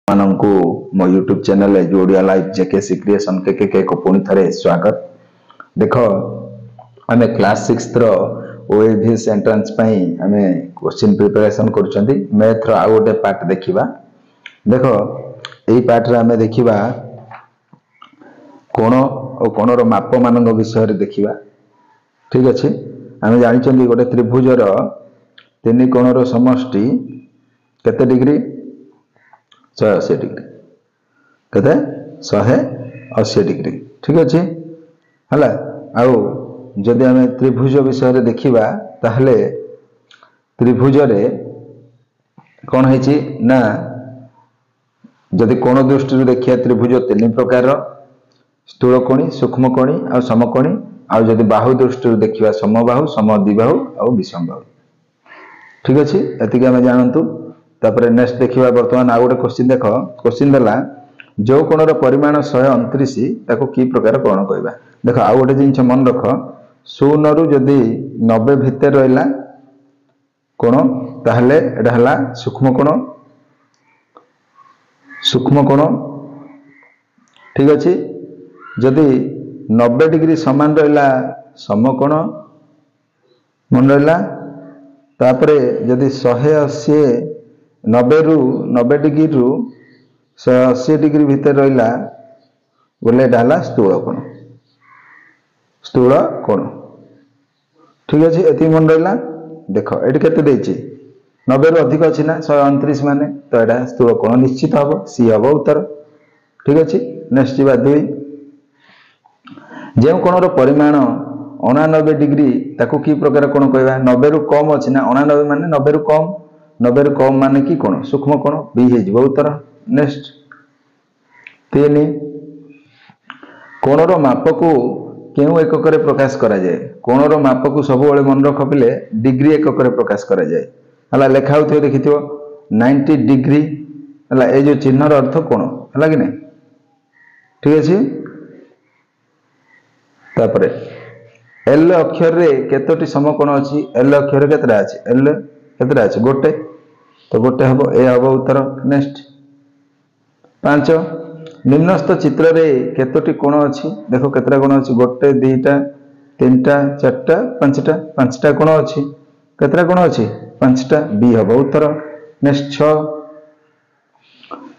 माननकु मो YouTube channel जोड़िया life JKC creation के को पुणी थे स्वागत। देख आम क्लास 6 ओएवीएस एंट्रांस आम क्वेश्चन प्रिपरेशन कर मैथ आउ गोटे पार्ट देखा। देख यही पार्ट आम देखा कोण और कोणर माप मान विषय देखा। ठीक अच्छे आम जानी गोटे त्रिभुजर तीन कोणर समष्टि केते डिग्री 180 डिग्री कहते 180 डिग्री। ठीक अच्छे है आउ जदि आम त्रिभुज विषय देखा ताहले त्रिभुज कौन है ना जदि कोण दृष्टि देखिए त्रिभुज तीन प्रकार स्थूलकोणी सूक्ष्मकोणी और समकोणी आउ जदि बाहु दृष्टि देखिए समबाहु समद्विबाहु और विषमबाहु। ठीक अच्छे एति आम जानतु। तापर नेक्स्ट देखिए बर्तमान आउ गोटे क्वेश्चन देख क्वेश्चन देला जो कोणर परिमाण 129 ताको की प्रकार कोण कहबा। देख आउ गोटे जिनस मन रख 0 रु जदि 90 भितर रहिला कोण ताहले एटा हला सूक्ष्म कोण। ठीक अछि जदि 90 डिग्री समान रहिला समकोण मन रहिला। तापरे जदि 180 90 रु 90 डिग्री रु 180 डिग्री भितर रहिला बोले एटा हला स्थूल कोण। ठीक अच्छे एति मन रहिला। देख ये केते देछि 90 रु अधिक अछि ना 129 माने तो एटा स्थूल कोण निश्चित हबो सी हबो उत्तर। ठीक अच्छे नेक्स्ट जीवा 2 जे कोणर परिमाण 89 डिग्री ताको की प्रकार कोण कहबा। 90 रु कम अछि ना 89 माने 90 रु कम 90 रु कम माने की कोण सूक्ष्म कोण बी हे जिवो उत्तर। नेक्स्ट 3 कोणर माप को केउ एकक रे प्रकाश करा जाए। कोणर माप को सब बेले मन रख पिले डिग्री एकक रे प्रकाश करा जाए हला लेखा होथियो देखिथियो 90 डिग्री हला ए जो चिन्ह र अर्थ कोण हला कि नै। ठीक अछि तापरे एल अक्षर रे केतोटी समकोण अछि। एल अक्षर रे केतरा अछि एल केतरा अछि गोटे तो गोटे हबो ए हबो उत्तर। नेक्स्ट 5 निम्नस्थ चित्र रे केतोटी कोण अछि। देखो केतरा कोण अछि गोटे दुईटा तीनटा चारटा पांचटा कोण अछि। केतरा कोण अछि 5टा बी हबो उत्तर। नेक्स्ट 6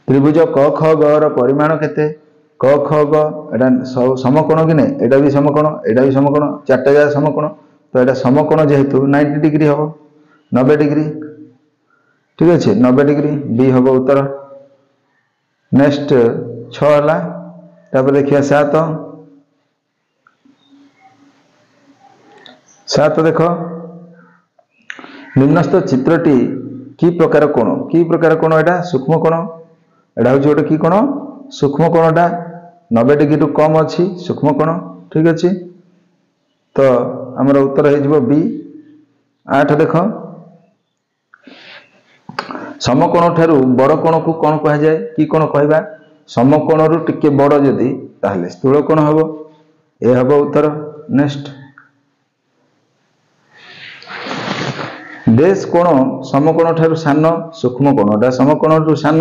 त्रिभुज क ख ग र परिमाण केते। क ख ग एटा समकोण कि नै एटा भी समकोण चारटा जा समकोण तो एटा समकोण जेहेतु 90 डिग्री हबो 90 डिग्री। ठीक अच्छे 90 डिग्री बी हबो उत्तर। नेक्स्ट 6 हला तापर देखिया 7 देख निम्नस्थ चित्रटी की प्रकार कोण एटा सूक्ष्म कोण एटा हूँ गोटे की कोण सूक्ष्म कोणटा 90 डिग्री रु कम अच्छी सूक्ष्म कोण। ठीक अच्छे तो आमर उत्तर हो बी 8 देख समकोण ठारू बड़ कोण को कौन कह जाए कि कोण कहबा। समकोण रु टिके बड़ जदि ताहले स्थूल कोण हबो ए हबो उत्तर। नेक्स्ट देश कोण समकोण ठारू सान सूक्ष्म कोणटा समकोण रु सान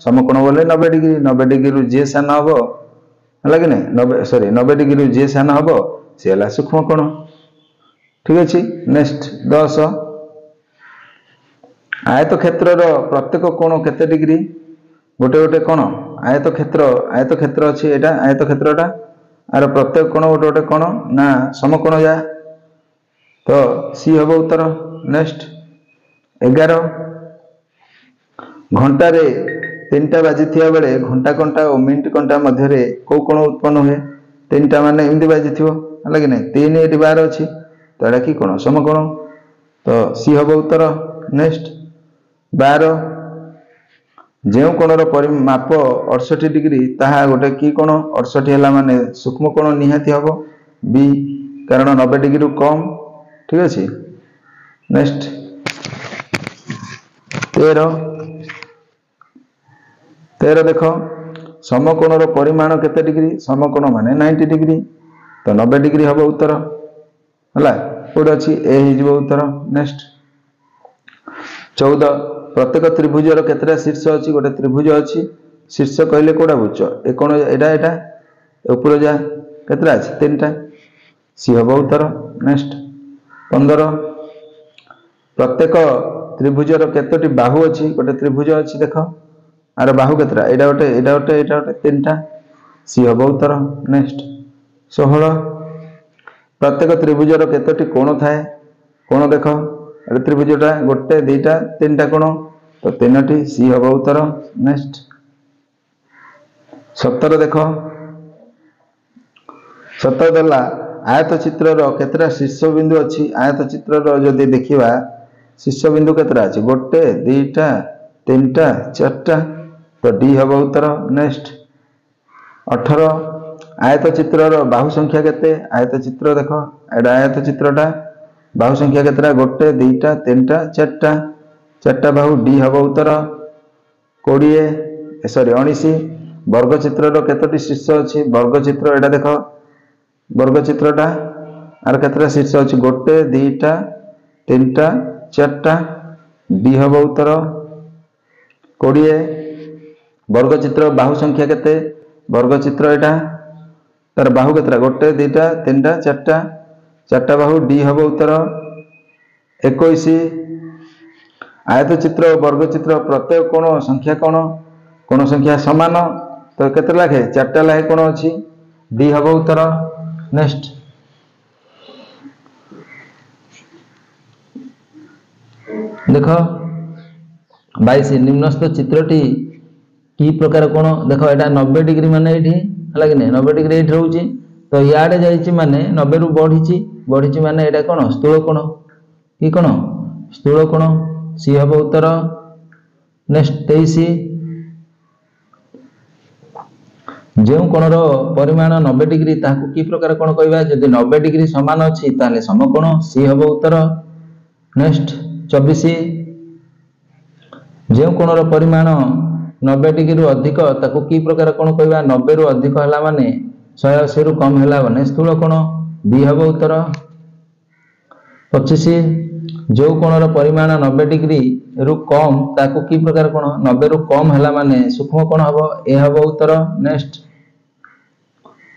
समकोण बोले 90 डिग्री 90 डिग्री रु जे सान हबो हला कि नै 90 डिग्री रु जे सान हबो से हला सूक्ष्म कोण। ठीक अछि नेक्स्ट 10 आयत क्षेत्र प्रत्येक कोण केते डिग्री गोटे गोटे कोण आयत क्षेत्र अछि एटा आयत क्षेत्रटा आर प्रत्येक कोण गोटे गोटे कोण ना समकोण जा तो सी हबो उत्तर। नेक्स्ट 11 घंटा रे 3टा बाजी थिया बेले घंटा कंटा और मिनिट कंटा मध्य रे को कोण उत्पन्न हुए 3टा माने एमदी बाजी थियो हला कि नै 3 एटी 12 अछि तो एटा की कोण समकोण तो सी हबो उत्तर। नेक्स्ट 12 जे कोणर माप 68 डिग्री ताहा गोटे की कोण 68 हला माने सूक्ष्म कोण निहाती हबो बी कारण 90 डिग्री रु कम। ठीक अछि नेक्स्ट 13 देख समकोणर परिमाण केते डिग्री समकोण माने 90 डिग्री तो 90 डिग्री हबो उत्तर हला कोड अछि ए हिजबो उत्तर। नेक्स्ट 14 प्रत्येक त्रिभुजर केतटा शीर्ष अच्छी गोटे त्रिभुज अच्छी शीर्ष कहले कौटा बुझ ए कौन एटा ऊपर जा केतटा अच्छे 3टा सी हम उत्तर। नेक्स्ट 15 प्रत्येक त्रिभुजर केतोटी बाहु अच्छी गोटे त्रिभुज अच्छी देख आर बाहु केतटा एटा गोटे 3टा सी हम उत्तर। नेक्स्ट 16 प्रत्येक त्रिभुजर केतोटी कोण थाए कोण देख ए त्रिभुजटा गोटे 2टा 3टा कोण तो 3टी सी हम उत्तर। नेक्स्ट 17 देख 17 देला आयत चित्र केतटा शीर्ष बिंदु अच्छी आयत चित्र जदि देखा शीर्ष बिंदु केतटा अच्छी गोटे 2टा 3टा 4टा तो डी हम उत्तर। नेक्स्ट 18 आयत चित्र बाहु संख्या केते आयत चित्र देख एटा आयत चित्रटा बाहु संख्या केतटा गोटे 2टा 3टा 4टा बाहु डी हम उत्तर। 19 वर्ग चित्र केतोटी शीर्ष अच्छी वर्ग चित्र एटा देख वर्ग चित्रटा आर केतटा शीर्ष अच्छी गोटे 2टा 3टा 4टा डी हम उत्तर। 20 वर्ग चित्र बाहु संख्या केते वर्ग चित्र एटा तार बाहु केतटा गोटे 2टा 3टा 4टा बाहु डी हम उत्तर। 21 आयत चित्र वर्ग चित्र प्रत्येक कोण संख्या कोण संख्या समान तो केते लाखे 4टा लाखे कोण अच्छी डी हम उत्तर। नेक्स्ट देख 22 निम्नस्थ चित्रटी की प्रकार कोण देख एटा 90 डिग्री माने एठी हला कि नै 90 डिग्री एठी रहउची तो याडे जाईची माने 90 रु बढ़ीची माने एटा कोण स्थूल कोण की कोण स्थूल कोण सी हम उत्तर। नेक्स्ट 23 जो कोणर परिमाण 90 डिग्री ताकू की प्रकार कोण कहबा जदि 90 डिग्री समान अछि ताले समकोण सी हम उत्तर। नेक्स्ट 24 जो कोणर परिमाण 90 डिग्री रु अधिक ताकू की प्रकार कोण कहबा 90 रु अधिक हला माने 180 रु कम हला माने स्थूल कोण बी हम उत्तर। 25 जो कोणर परिमाण 90 डिग्री रु कम ताकू की प्रकार कोण 90 रु कम हला माने सूक्ष्म कोण हबो ए हबो उत्तर। नेक्स्ट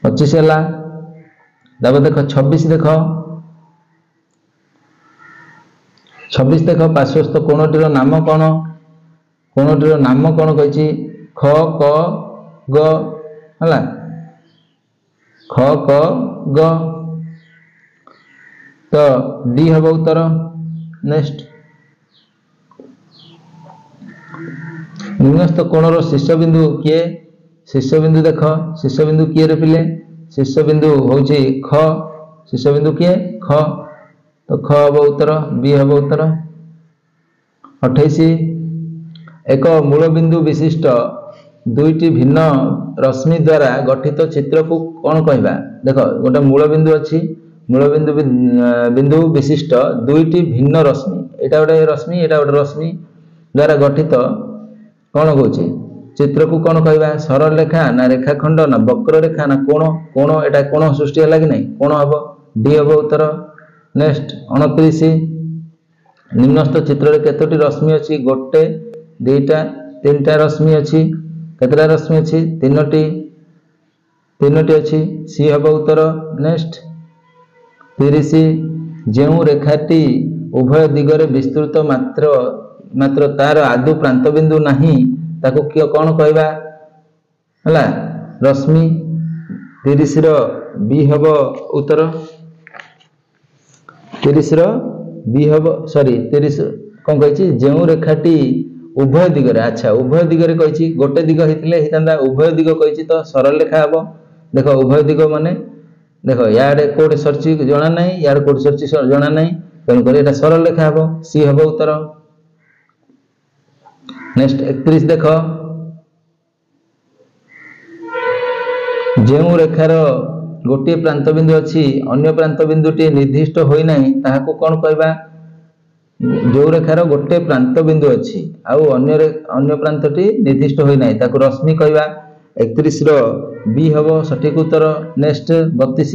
25 हला दाबो देख 26 देख 26 देख पार्श्वस्थ कोणटीर नाम कोण कोणटीर नाम कोण कहिछि ख क ग हला ख क ग तो डी हबो उत्तर। नेक्स्ट निम्नस्थ कोणर शीर्ष बिंदु किए शीर्ष बिंदु देख शीर्ष बिंदु किए रे पिले शीर्ष बिंदु होउची ख शीर्ष बिंदु किए ख तो ख हबो उत्तर बी हबो उत्तर। 28 एक मूल बिंदु विशिष्ट दुईटी भिन्न रश्मि द्वारा गठित चित्र को कौन कहबा देख गोटे मूल बिंदु अच्छी मूल बिंदु विशिष्ट दुईटी भिन्न रश्मि एटा गोटे रश्मि द्वारा गठित कौन कहूँ चित्र को कौन कहबा सरल रेखा ना रेखाखंड ना वक्र रेखा ना कोण एटा कोण सृष्टि है कि नहीं कोण हम डी हम उत्तर। नेक्स्ट 29 निम्नस्थ चित्र रे केतोटी रश्मि अच्छी गोटे 2टा 3टा रश्मि अच्छी केतटा रश्मि अच्छी 3टी अच्छी सी हम उत्तर। नेक्स्ट 30 जो रेखाटी उभय दिगरे विस्तृत मात्र तार आदु प्रांत बिंदु नहीं ताको कियो कौन कहबा हला रश्मि 30 रो बी हबो उत्तर 30 रो बी हबो सॉरी 30 कोन कहछि जो रेखाटी उभय दिगरे अच्छा उभय दिगरे कहछि गोटे दिग हितले हितांदा उभय दिग कहछि तो सरल रेखा हबो देखो उभय दिग माने देखो याडे कोड सर्ची जणा नहीं यार कोड सर्ची जणा नहीं तेन करे एटा सरल रेखा हबो सी हबो उत्तर। नेक्स्ट 31 देखो जो रेखार गोटे प्रांत बिंदु अच्छी अन्य प्रांत बिंदुटी निर्दिष्ट होई नहीं ताहाको कोन कहबा जो रेखार गोटे प्रांत बिंदु अच्छी आउ अन्य प्रांतटी निर्दिष्ट होई नहीं ताको रश्मि कहबा 31 रो बी हबो सठिक उत्तर। नेक्स्ट 32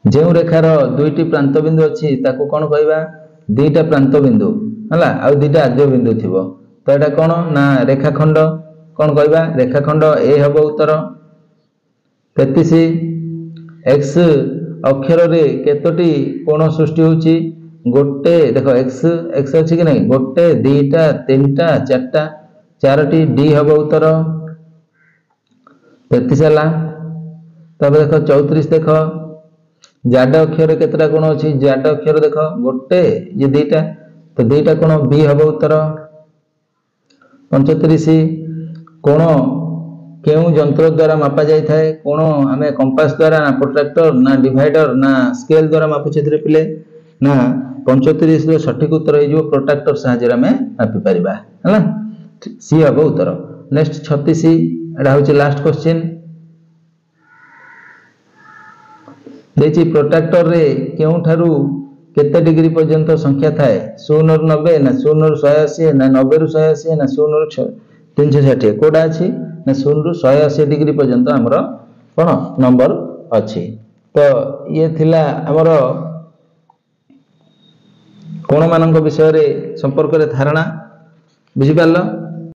जो रेखार दुईटी प्रांत बिंदु अच्छी ताको कोन कहबा दुईटा प्रांत बिंदु है आ दुटा आद्य बिंदु थी तो यहाँ कौन ना रेखाखंड कौन कहवा रेखाखंड ए हम उत्तर 33 एक्स अक्षर रे केतोटी कोण सृष्टि होची गोटे देख एक्स एक्स अच्छी कि नहीं गोटे दीटा तीन टा चार्टा चारोटी डी हम उत्तर 33 है तब देख 34 देख जाड अक्षर केतटा कोण अच्छी जाड अक्षर देख गोटे ये दीटा तो दीटा कोण बी हम उत्तर 35 कोण केउ जंत्र द्वारा मापा जाय थाए कोण आमे कंपास द्वारा ना प्रोट्रैक्टर ना डिवाइडर ना स्केल द्वारा मापुछे थरे पिले ना 35 रो सठिक उत्तर हे जो प्रोट्रैक्टर सहायता में मापि परिबा हला सी हम उत्तर नेक्स्ट 36 एडा होची लास्ट क्वेश्चन देची प्रोट्रैक्टर रे केउ थारु केते डिग्री पर्यंत संख्या थाए 0 रु 90 ना 0 रु 180 ना 90 रु 180 ना 0 रु 360 कोडा अछि ना 0 रु 180 डिग्री पर्यंत हमर कोन नंबर अछि तो ये थिला हमर कोण मानक विषय रे संपर्क रे धारणा बुझी पारलो।